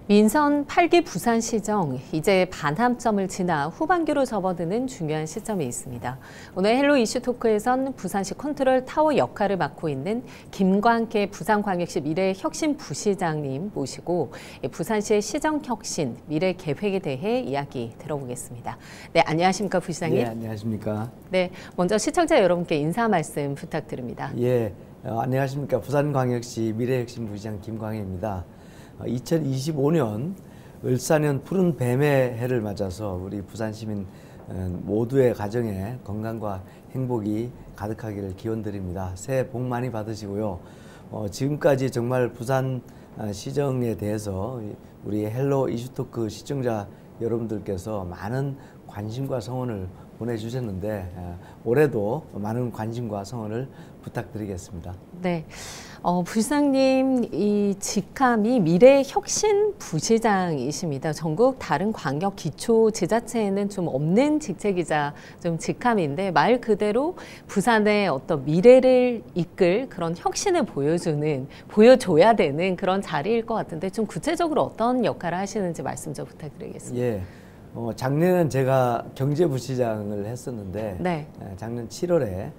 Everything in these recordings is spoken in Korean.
민선 8기 부산시정, 이제 반함점을 지나 후반기로 접어드는 중요한 시점이 있습니다. 오늘 헬로 이슈 토크에선 부산시 컨트롤 타워 역할을 맡고 있는 김광계 부산광역시 미래혁신부시장님 모시고 부산시의 시정혁신, 미래계획에 대해 이야기 들어보겠습니다. 네, 안녕하십니까 부시장님. 네, 안녕하십니까. 네, 먼저 시청자 여러분께 인사 말씀 부탁드립니다. 예, 안녕하십니까. 부산광역시 미래혁신부시장 김광혜입니다. 2025년 을사년 푸른 뱀의 해를 맞아서 우리 부산 시민 모두의 가정에 건강과 행복이 가득하기를 기원드립니다. 새해 복 많이 받으시고요. 지금까지 정말 부산 시정에 대해서 우리 헬로 이슈토크 시청자 여러분들께서 많은 관심과 성원을 보내주셨는데 올해도 많은 관심과 성원을 부탁드리겠습니다. 네, 부시장님 이 직함이 미래혁신부시장이십니다. 전국 다른 광역 기초 지자체에는 좀 없는 직책이자 좀 직함인데 말 그대로 부산의 어떤 미래를 이끌 그런 혁신을 보여줘야 되는 그런 자리일 것 같은데 좀 구체적으로 어떤 역할을 하시는지 말씀 좀 부탁드리겠습니다. 예. 작년엔 제가 경제부시장을 했었는데 네. 작년 7월에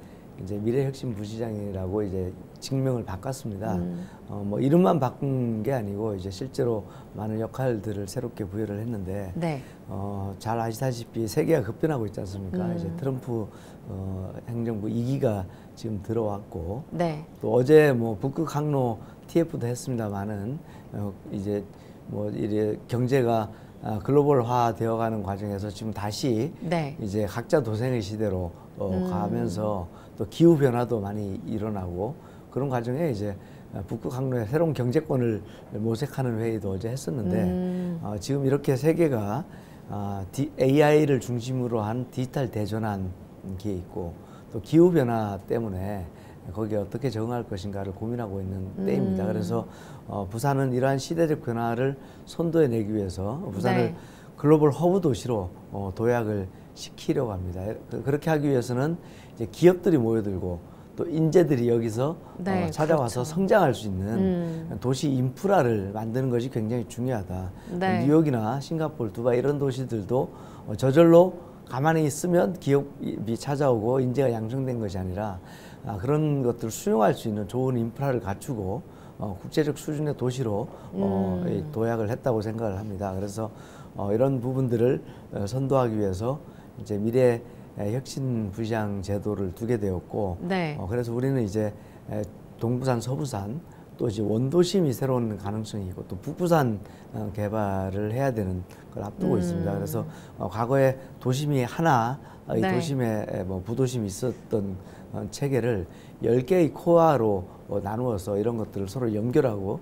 이제 미래혁신부시장이라고 이제 직명을 바꿨습니다. 뭐 이름만 바꾼 게 아니고 이제 실제로 많은 역할들을 새롭게 부여를 했는데 네. 잘 아시다시피 세계가 급변하고 있지 않습니까? 이제 트럼프 행정부 2기가 지금 들어왔고 네. 또 어제 뭐 북극 항로 TF도 했습니다만은 이제 뭐 이래 경제가 글로벌화 되어가는 과정에서 지금 다시 네. 이제 각자 도생의 시대로 가면서 또 기후 변화도 많이 일어나고 그런 과정에 이제 북극 항로의 새로운 경제권을 모색하는 회의도 어제 했었는데 지금 이렇게 세계가 AI를 중심으로 한 디지털 대전환 게 있고 또 기후 변화 때문에 거기에 어떻게 적응할 것인가를 고민하고 있는 때입니다. 그래서 부산은 이러한 시대적 변화를 선도해내기 위해서 부산을 네. 글로벌 허브 도시로 도약을 시키려고 합니다. 그렇게 하기 위해서는 이제 기업들이 모여들고 또 인재들이 여기서 네, 찾아와서 그렇죠. 성장할 수 있는 도시 인프라를 만드는 것이 굉장히 중요하다. 네. 뉴욕이나 싱가포르, 두바이 이런 도시들도 저절로 가만히 있으면 기업이 찾아오고 인재가 양성된 것이 아니라 그런 것들을 수용할 수 있는 좋은 인프라를 갖추고 국제적 수준의 도시로 도약을 했다고 생각을 합니다. 그래서 이런 부분들을 선도하기 위해서 이제 미래 혁신 부시장 제도를 두게 되었고, 네. 그래서 우리는 이제 동부산, 서부산 또 이제 원도심이 새로운 가능성이 있고 또 북부산 개발을 해야 되는 걸 앞두고 있습니다. 그래서 과거에 도심이 하나, 이 네. 도심에 뭐 부도심이 있었던 체계를 10개의 코어로 나누어서 이런 것들을 서로 연결하고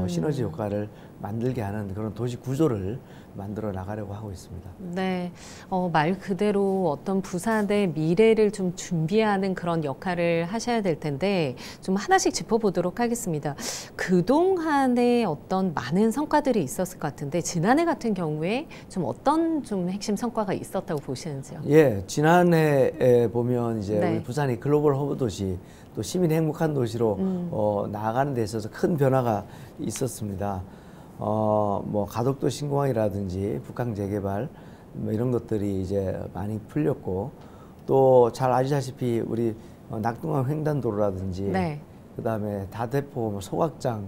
시너지 효과를 만들게 하는 그런 도시 구조를 만들어 나가려고 하고 있습니다. 네, 말 그대로 어떤 부산의 미래를 좀 준비하는 그런 역할을 하셔야 될 텐데 좀 하나씩 짚어보도록 하겠습니다. 그동안에 어떤 많은 성과들이 있었을 것 같은데 지난해 같은 경우에 좀 어떤 좀 핵심 성과가 있었다고 보시는지요? 예, 지난해에 보면 이제 네. 우리 부산이 글로벌 허브 도시 또 시민 행복한 도시로 나아가는 데 있어서 큰 변화가 있었습니다. 뭐 가덕도 신공항이라든지 북항 재개발 뭐 이런 것들이 이제 많이 풀렸고 또 잘 아시다시피 우리 낙동강 횡단도로라든지 네. 그다음에 다대포 뭐 소각장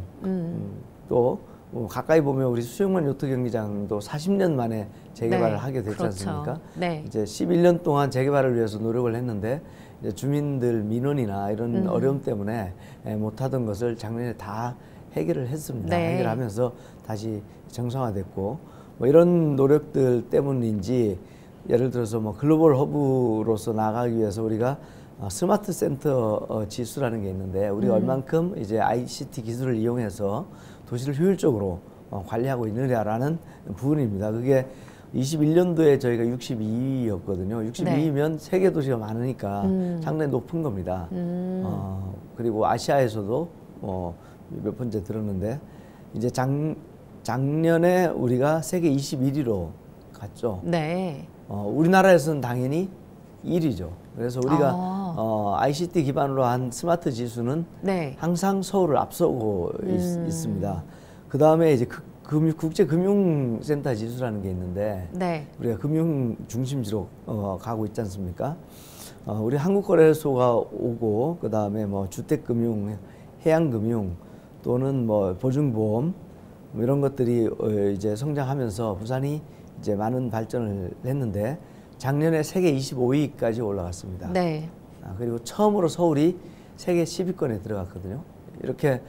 또 가까이 보면 우리 수영만 요트 경기장도 40년 만에 재개발을 네. 하게 됐지 그렇죠. 않습니까? 네. 이제 11년 동안 재개발을 위해서 노력을 했는데 이제 주민들 민원이나 이런 어려움 때문에 못하던 것을 작년에 다 해결을 했습니다. 네. 해결하면서 다시 정상화됐고 뭐 이런 노력들 때문인지 예를 들어서 뭐 글로벌 허브로서 나가기 위해서 우리가 스마트 센터 지수라는 게 있는데 우리가 얼만큼 이제 ICT 기술을 이용해서 도시를 효율적으로 관리하고 있느냐라는 부분입니다. 그게 21년도에 저희가 62위였거든요. 62위면 네. 세계 도시가 많으니까 상당히 높은 겁니다. 그리고 아시아에서도 몇 번째 들었는데 이제 작년에 우리가 세계 21위로 갔죠. 네. 우리나라에서는 당연히 1위죠. 그래서 우리가 ICT 기반으로 한 스마트 지수는 네. 항상 서울을 앞서고 있습니다. 그 다음에 이제 국제금융센터 지수라는 게 있는데 네. 우리가 금융 중심지로 가고 있지 않습니까? 우리 한국거래소가 오고 그 다음에 뭐 주택금융, 해양금융 또는 뭐 보증보험 뭐 이런 것들이 이제 성장하면서 부산이 이제 많은 발전을 했는데 작년에 세계 25위까지 올라갔습니다. 네. 그리고 처음으로 서울이 세계 10위권에 들어갔거든요. 이렇게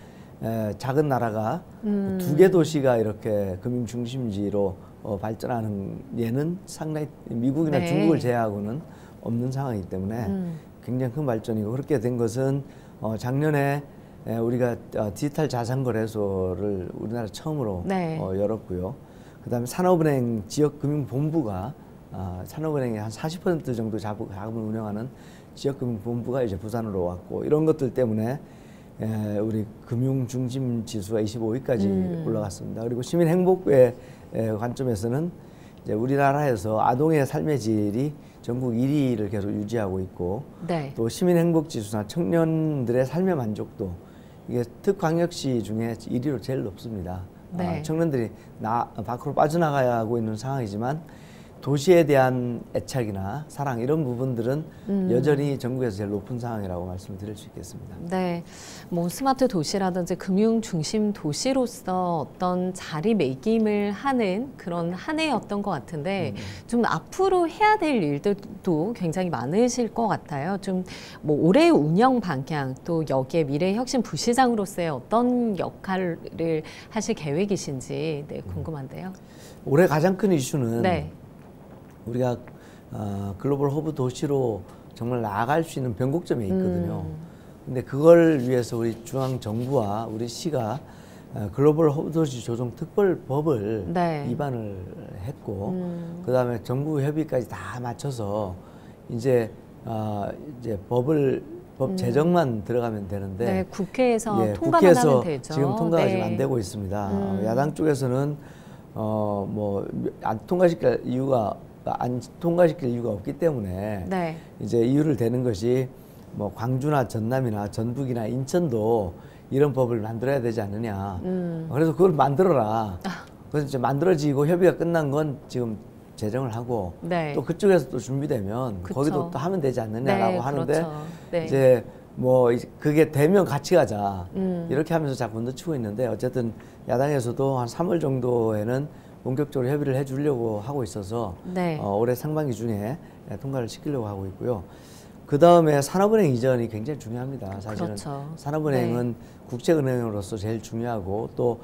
작은 나라가 두 개 도시가 이렇게 금융 중심지로 발전하는 예는 상당히 미국이나 네. 중국을 제외하고는 없는 상황이기 때문에 굉장히 큰 발전이고 그렇게 된 것은 작년에 우리가 디지털 자산거래소를 우리나라 처음으로 네. 열었고요. 그다음에 산업은행 지역금융본부가 산업은행의 한 40% 정도 자금을 운영하는 지역금융본부가 이제 부산으로 왔고 이런 것들 때문에 우리 금융 중심 지수가 25위까지 올라갔습니다. 그리고 시민 행복부의 관점에서는 이제 우리나라에서 아동의 삶의 질이 전국 1위를 계속 유지하고 있고 네. 또 시민 행복 지수나 청년들의 삶의 만족도 이게 특광역시 중에 1위로 제일 높습니다. 네. 청년들이 밖으로 빠져나가야 하고 있는 상황이지만 도시에 대한 애착이나 사랑 이런 부분들은 여전히 전국에서 제일 높은 상황이라고 말씀을 드릴 수 있겠습니다. 네, 뭐 스마트 도시라든지 금융 중심 도시로서 어떤 자리매김을 하는 그런 한 해였던 것 같은데 좀 앞으로 해야 될 일들도 굉장히 많으실 것 같아요. 좀 뭐 올해의 운영 방향 또 여기에 미래혁신 부시장으로서의 어떤 역할을 하실 계획이신지 네, 궁금한데요. 올해 가장 큰 이슈는 네. 우리가 글로벌 허브 도시로 정말 나아갈 수 있는 변곡점에 있거든요. 근데 그걸 위해서 우리 중앙 정부와 우리 시가 글로벌 허브 도시 조정 특별법을 네. 입안을 했고 그다음에 정부 협의까지 다 맞춰서 이제 법 제정만 들어가면 되는데 네, 국회에서 통과만 국회에서 하면 되죠. 지금 통과가 네. 지금 안 되고 있습니다. 야당 쪽에서는 뭐 안 통과시킬 이유가 없기 때문에 네. 이제 이유를 대는 것이 뭐 광주나 전남이나 전북이나 인천도 이런 법을 만들어야 되지 않느냐. 그래서 그걸 만들어라. 그래서 이제 만들어지고 협의가 끝난 건 지금 제정을 하고 네. 또 그쪽에서 또 준비되면 그쵸. 거기도 또 하면 되지 않느냐라고 네, 하는데 그렇죠. 네. 이제 뭐 그게 되면 같이 가자 이렇게 하면서 자꾸 늦추고 있는데 어쨌든 야당에서도 한 3월 정도에는 본격적으로 협의를 해주려고 하고 있어서 네. 올해 상반기 중에 통과를 시키려고 하고 있고요. 그 다음에 산업은행 이전이 굉장히 중요합니다. 사실은 그렇죠. 산업은행은 네. 국제은행으로서 제일 중요하고 또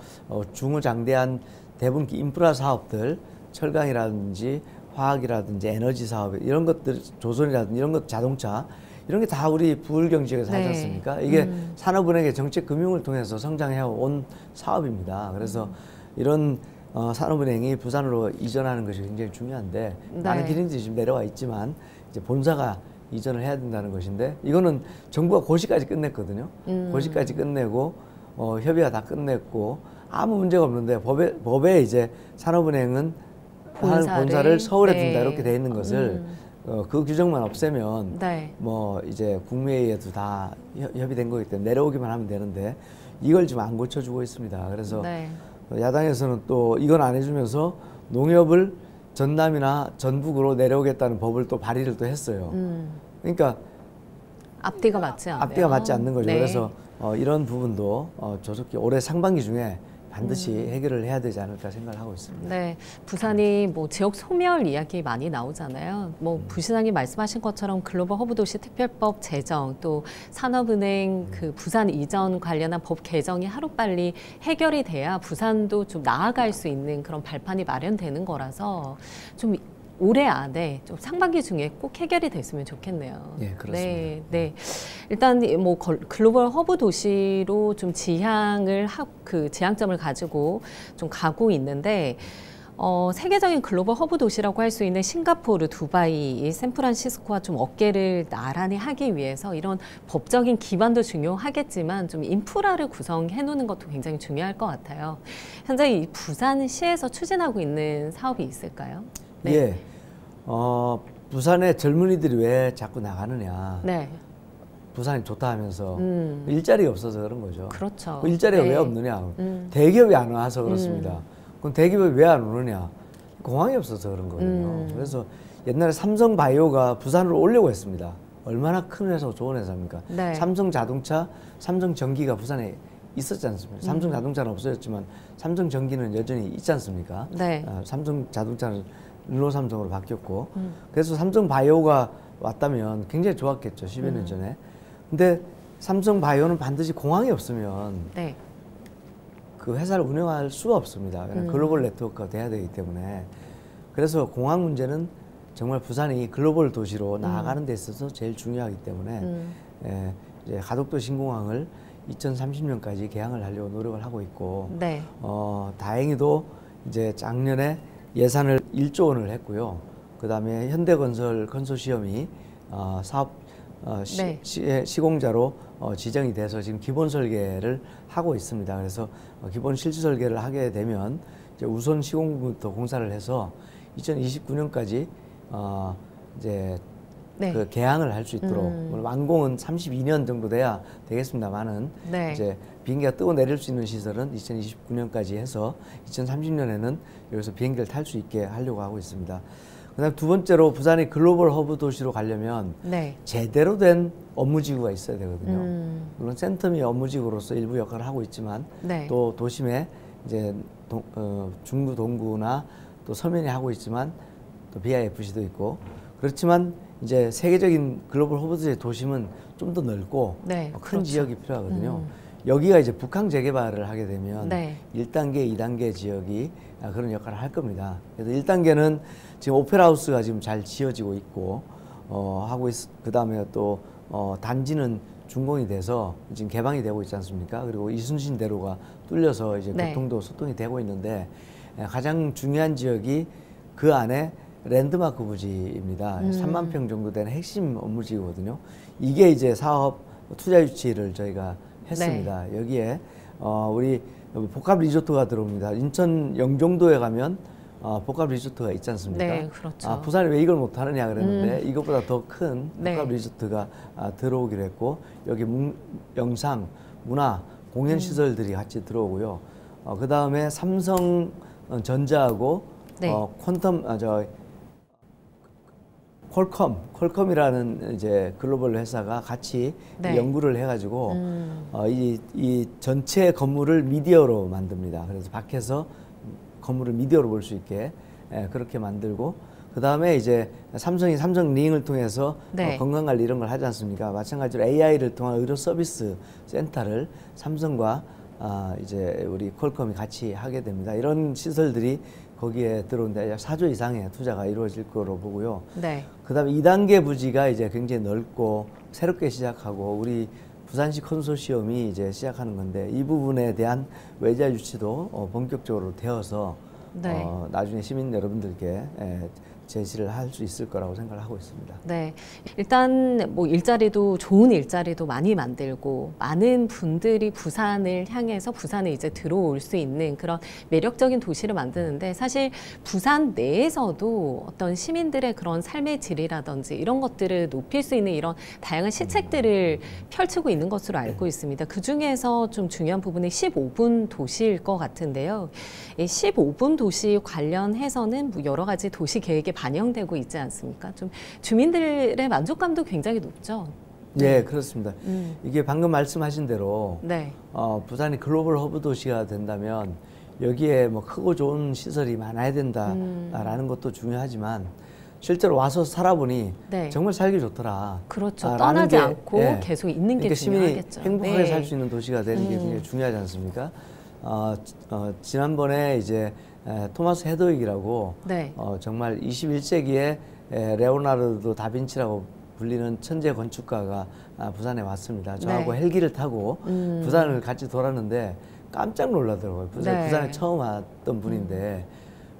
중후장대한 대부분 인프라 사업들 철강이라든지 화학이라든지 에너지 사업 이런 것들 조선이라든지 이런 것 자동차 이런 게 다 우리 부울경 지역에서 네. 하지 않습니까? 이게 산업은행의 정책 금융을 통해서 성장해 온 사업입니다. 그래서 이런 산업은행이 부산으로 이전하는 것이 굉장히 중요한데 네. 많은 기능들이 지금 내려와 있지만 이제 본사가 이전을 해야 된다는 것인데 이거는 정부가 고시까지 끝냈거든요. 고시까지 끝내고 협의가 다 끝냈고 아무 문제가 없는데 법에 이제 산업은행은 본사를 서울에 네. 둔다 이렇게 돼 있는 것을 그 규정만 없애면 네. 뭐 이제 국무회의에도 다 협의된 거기 때문에 내려오기만 하면 되는데 이걸 지금 안 고쳐주고 있습니다. 그래서 네. 야당에서는 또 이건 안 해주면서 농협을 전남이나 전북으로 내려오겠다는 법을 또 발의를 또 했어요. 그러니까 앞뒤가 맞지 않아요. 앞뒤가 맞지 않는 거죠. 네. 그래서 이런 부분도 조속히 올해 상반기 중에 반드시 해결을 해야 되지 않을까 생각을 하고 있습니다. 네, 부산이 뭐 지역 소멸 이야기 많이 나오잖아요. 뭐 부시장님 말씀하신 것처럼 글로벌 허브 도시 특별법 제정 또 산업은행 그 부산 이전 관련한 법 개정이 하루빨리 해결이 돼야 부산도 좀 나아갈 수 있는 그런 발판이 마련되는 거라서 좀 올해 안에 좀 상반기 중에 꼭 해결이 됐으면 좋겠네요. 예, 그렇습니다. 네, 네. 일단 뭐 글로벌 허브 도시로 좀 그 지향점을 가지고 좀 가고 있는데 세계적인 글로벌 허브 도시라고 할 수 있는 싱가포르, 두바이, 샌프란시스코와 좀 어깨를 나란히 하기 위해서 이런 법적인 기반도 중요하겠지만 좀 인프라를 구성해 놓는 것도 굉장히 중요할 것 같아요. 현재 이 부산시에서 추진하고 있는 사업이 있을까요? 네. 예, 부산의 젊은이들이 왜 자꾸 나가느냐. 네. 부산이 좋다 하면서 일자리가 없어서 그런 거죠. 그렇죠. 그 일자리가 네. 왜 없느냐. 대기업이 안 와서 그렇습니다. 그럼 대기업이 왜 안 오느냐? 공항이 없어서 그런 거거든요. 그래서 옛날에 삼성바이오가 부산으로 오려고 했습니다. 얼마나 큰 회사고 좋은 회사입니까? 네. 삼성자동차, 삼성전기가 부산에 있었지 않습니까? 삼성자동차는 없어졌지만 삼성전기는 여전히 있지 않습니까? 네. 삼성자동차는 르노삼성으로 바뀌었고 그래서 삼성바이오가 왔다면 굉장히 좋았겠죠. 10여 년 전에. 근데 삼성바이오는 반드시 공항이 없으면 네. 그 회사를 운영할 수가 없습니다. 글로벌 네트워크가 돼야 되기 때문에. 그래서 공항 문제는 정말 부산이 글로벌 도시로 나아가는 데 있어서 제일 중요하기 때문에 이제 가덕도 신공항을 2030년까지 개항을 하려고 노력을 하고 있고 네. 다행히도 이제 작년에 예산을 1조 원을 했고요. 그다음에 현대건설 컨소시엄이 사업 네. 시공자로 지정이 돼서 지금 기본 설계를 하고 있습니다. 그래서 기본 실지 설계를 하게 되면 이제 우선 시공부터 공사를 해서 2029년까지 이제 네. 그 개항을 할 수 있도록 완공은 32년 정도 돼야 되겠습니다만은 네. 이제 비행기가 뜨고 내릴 수 있는 시설은 2029년까지 해서 2030년에는 여기서 비행기를 탈 수 있게 하려고 하고 있습니다. 그다음 두 번째로 부산이 글로벌 허브 도시로 가려면 네. 제대로 된 업무지구가 있어야 되거든요. 물론 센텀이 업무지구로서 일부 역할을 하고 있지만 네. 또 도심에 이제 중구 동구나 또 서면이 하고 있지만 또 BIFC도 있고 그렇지만 이제 세계적인 글로벌 허브의 도심은 좀 더 넓고 네, 큰 그렇죠. 지역이 필요하거든요. 여기가 이제 북항 재개발을 하게 되면 네. 1단계, 2단계 지역이 그런 역할을 할 겁니다. 그래서 1단계는 지금 오페라 하우스가 지금 잘 지어지고 있고 그다음에 또 단지는 준공이 돼서 지금 개방이 되고 있지 않습니까? 그리고 이순신 대로가 뚫려서 이제 네. 교통도 소통이 되고 있는데 가장 중요한 지역이 그 안에 랜드마크 부지입니다. 3만 평 정도 되는 핵심 업무지거든요. 이게 이제 사업 투자 유치를 저희가 했습니다. 네. 여기에 우리 복합 리조트가 들어옵니다. 인천 영종도에 가면 복합 리조트가 있지 않습니까? 네, 그렇죠. 부산이 왜 이걸 못하느냐 그랬는데 이것보다 더 큰 네. 복합 리조트가 들어오기로 했고 여기 영상, 문화, 공연 시설들이 같이 들어오고요. 그 다음에 삼성전자하고 네. 퀄컴이라는 이제 글로벌 회사가 같이 네. 연구를 해가지고 이 전체 건물을 미디어로 만듭니다. 그래서 밖에서 건물을 미디어로 볼 수 있게 그렇게 만들고 그 다음에 이제 삼성이 삼성링을 통해서 네. 건강관리 이런 걸 하지 않습니까? 마찬가지로 AI를 통한 의료 서비스 센터를 삼성과 이제 우리 퀄컴이 같이 하게 됩니다. 이런 시설들이 거기에 들어오는데 약 4조 이상의 투자가 이루어질 거로 보고요. 네. 그다음에 2단계 부지가 이제 굉장히 넓고 새롭게 시작하고 우리 부산시 컨소시엄이 이제 시작하는 건데 이 부분에 대한 외자 유치도 본격적으로 되어서 네. 나중에 시민 여러분들께 제시를 할 수 있을 거라고 생각을 하고 있습니다. 네, 일단 뭐 일자리도 좋은 일자리도 많이 만들고 많은 분들이 부산을 향해서 부산에 이제 들어올 수 있는 그런 매력적인 도시를 만드는데 사실 부산 내에서도 어떤 시민들의 그런 삶의 질이라든지 이런 것들을 높일 수 있는 이런 다양한 시책들을 펼치고 있는 것으로 알고 있습니다. 그 중에서 좀 중요한 부분이 15분 도시일 것 같은데요. 이 15분 도시 관련해서는 뭐 여러 가지 도시 계획에 반영되고 있지 않습니까? 좀 주민들의 만족감도 굉장히 높죠. 네, 그렇습니다. 이게 방금 말씀하신 대로 네. 부산이 글로벌 허브 도시가 된다면 여기에 뭐 크고 좋은 시설이 많아야 된다라는 것도 중요하지만 실제로 와서 살아보니 네. 정말 살기 좋더라. 그렇죠. 떠나지 않고 계속 있는 게 그러니까 중요하겠죠. 시민이 행복하게 네. 살 수 있는 도시가 되는 게 굉장히 중요하지 않습니까? 지난번에 이제 토마스 헤드윅이라고 네. 정말 21세기에 레오나르도 다빈치라고 불리는 천재 건축가가 부산에 왔습니다. 저하고 네. 헬기를 타고 부산을 같이 돌았는데 깜짝 놀라더라고요. 네. 부산에 처음 왔던 분인데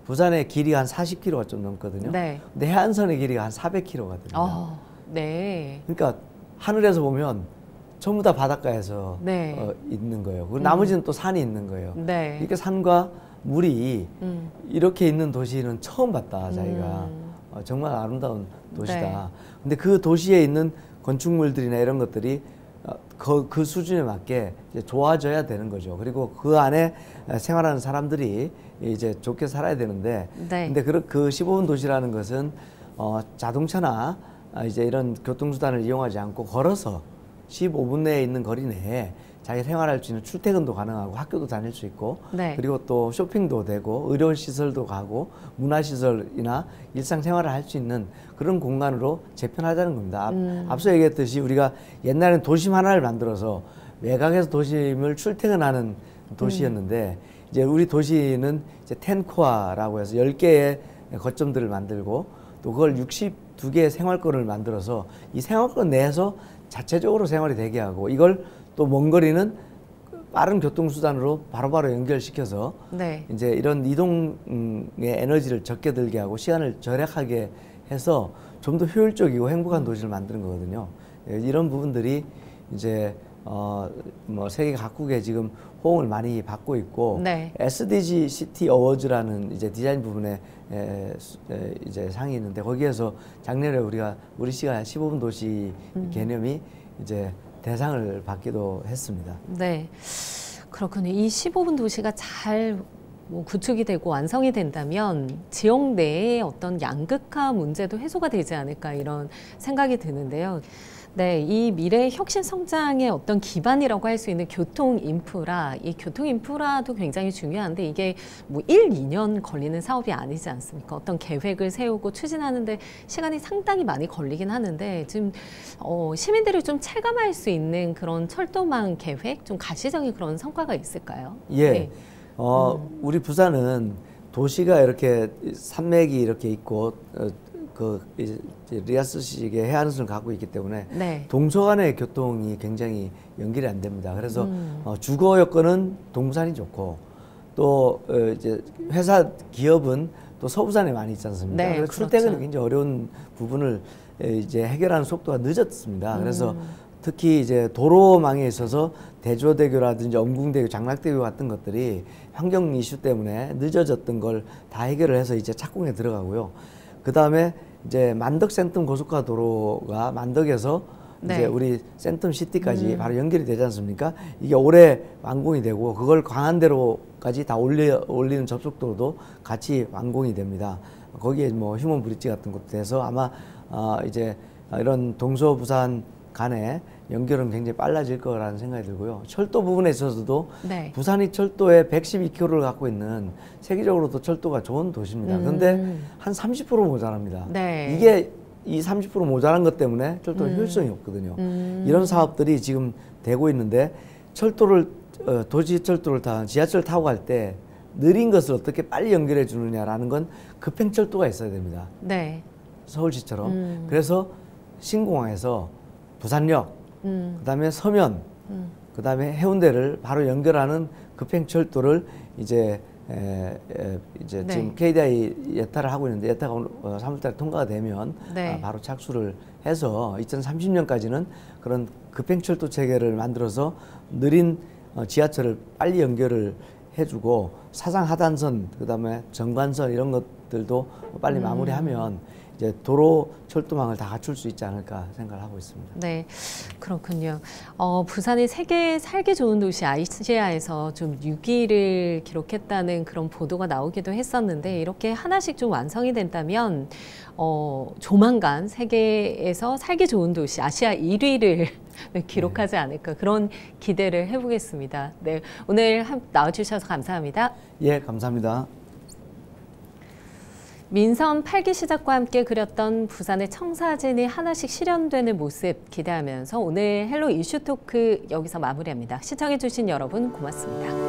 부산의 길이가 한 40km가 좀 넘거든요. 네. 근데 해안선의 길이가 한 400km가 됩니다. 네. 그러니까 하늘에서 보면 전부 다 바닷가에서 네. 있는 거예요. 그리고 나머지는 또 산이 있는 거예요. 네. 이렇게 산과 물이 이렇게 있는 도시는 처음 봤다, 자기가. 정말 아름다운 도시다. 네. 근데 그 도시에 있는 건축물들이나 이런 것들이 그 수준에 맞게 이제 좋아져야 되는 거죠. 그리고 그 안에 생활하는 사람들이 이제 좋게 살아야 되는데, 네. 근데 그 15분 도시라는 것은 자동차나 이제 이런 교통수단을 이용하지 않고 걸어서 15분 내에 있는 거리 내에 자기 생활할 수 있는 출퇴근도 가능하고 학교도 다닐 수 있고, 네. 그리고 또 쇼핑도 되고 의료시설도 가고 문화시설이나 일상생활을 할 수 있는 그런 공간으로 재편하자는 겁니다. 앞서 얘기했듯이 우리가 옛날에는 도심 하나를 만들어서 외곽에서 도심을 출퇴근하는 도시였는데, 이제 우리 도시는 이제 10코어라고 해서 10개의 거점들을 만들고 또 그걸 62개의 생활권을 만들어서 이 생활권 내에서 자체적으로 생활이 되게 하고, 이걸 또 먼 거리는 빠른 교통수단으로 바로바로 연결시켜서 네. 이제 이런 이동의 에너지를 적게 들게 하고 시간을 절약하게 해서 좀 더 효율적이고 행복한 도시를 만드는 거거든요. 이런 부분들이 이제 뭐 세계 각국에 지금 호응을 많이 받고 있고, 네. SDG 시티 어워즈라는 이제 디자인 부분에 이제 상이 있는데, 거기에서 작년에 우리 시가 15분 도시 개념이 이제 대상을 받기도 했습니다. 네. 그렇군요. 이 15분 도시가 잘 구축이 되고 완성이 된다면 지역 내의 어떤 양극화 문제도 해소가 되지 않을까, 이런 생각이 드는데요. 네, 이 미래 혁신 성장의 어떤 기반이라고 할 수 있는 교통 인프라, 이 교통 인프라도 굉장히 중요한데 이게 뭐 1, 2년 걸리는 사업이 아니지 않습니까? 어떤 계획을 세우고 추진하는데 시간이 상당히 많이 걸리긴 하는데, 지금 시민들이 좀 체감할 수 있는 그런 철도망 계획, 좀 가시적인 그런 성과가 있을까요? 예. 네. 우리 부산은 도시가 이렇게 산맥이 이렇게 있고 이제 리아스식의 해안선을 갖고 있기 때문에 네. 동서 간의 교통이 굉장히 연결이 안 됩니다. 그래서 주거 여건은 동부산이 좋고, 또 이제 회사 기업은 또 서부산에 많이 있지 않습니까? 네, 그래서 그렇죠. 출퇴근이 굉장히 어려운 부분을 이제 해결하는 속도가 늦었습니다. 그래서 특히 이제 도로망에 있어서 대조대교라든지 엄궁대교, 장락대교 같은 것들이 환경 이슈 때문에 늦어졌던 걸 다 해결을 해서 이제 착공에 들어가고요. 그 다음에 이제 만덕 센텀 고속화 도로가 만덕에서 네. 이제 우리 센텀 시티까지 바로 연결이 되지 않습니까? 이게 올해 완공이 되고, 그걸 광안대로까지 다 올리는 접속도로도 같이 완공이 됩니다. 거기에 뭐 휴먼 브릿지 같은 것도 돼서 아마 이제 이런 동서 부산 간에 연결은 굉장히 빨라질 거라는 생각이 들고요. 철도 부분에 있어서도 네. 부산이 철도에 112km를 갖고 있는 세계적으로도 철도가 좋은 도시입니다. 그런데 한 30% 모자랍니다. 네. 이게 이 30% 모자란 것 때문에 철도 효율성이 없거든요. 이런 사업들이 지금 되고 있는데, 철도를 도시 철도를 지하철 타고 갈 때 느린 것을 어떻게 빨리 연결해 주느냐라는 건 급행철도가 있어야 됩니다. 네. 서울시처럼. 그래서 신공항에서 부산역, 그다음에 서면, 그다음에 해운대를 바로 연결하는 급행철도를 이제 네. 지금 KDI 예타를 하고 있는데, 예타가 오늘 3월달에 통과가 되면 네. 바로 착수를 해서 2030년까지는 그런 급행철도 체계를 만들어서 느린 지하철을 빨리 연결을 해주고, 사상 하단선, 그다음에 정관선 이런 것들도 빨리 마무리하면 이제 도로 철도망을 다 갖출 수 있지 않을까 생각을 하고 있습니다. 네, 그렇군요. 부산이 세계 살기 좋은 도시 아시아에서 좀 6위를 기록했다는 그런 보도가 나오기도 했었는데, 이렇게 하나씩 좀 완성이 된다면 조만간 세계에서 살기 좋은 도시 아시아 1위를 기록하지 않을까, 그런 기대를 해보겠습니다. 네, 오늘 나와주셔서 감사합니다. 예, 감사합니다. 민선 8기 시작과 함께 그렸던 부산의 청사진이 하나씩 실현되는 모습 기대하면서 오늘 헬로 이슈 토크 여기서 마무리합니다. 시청해주신 여러분 고맙습니다.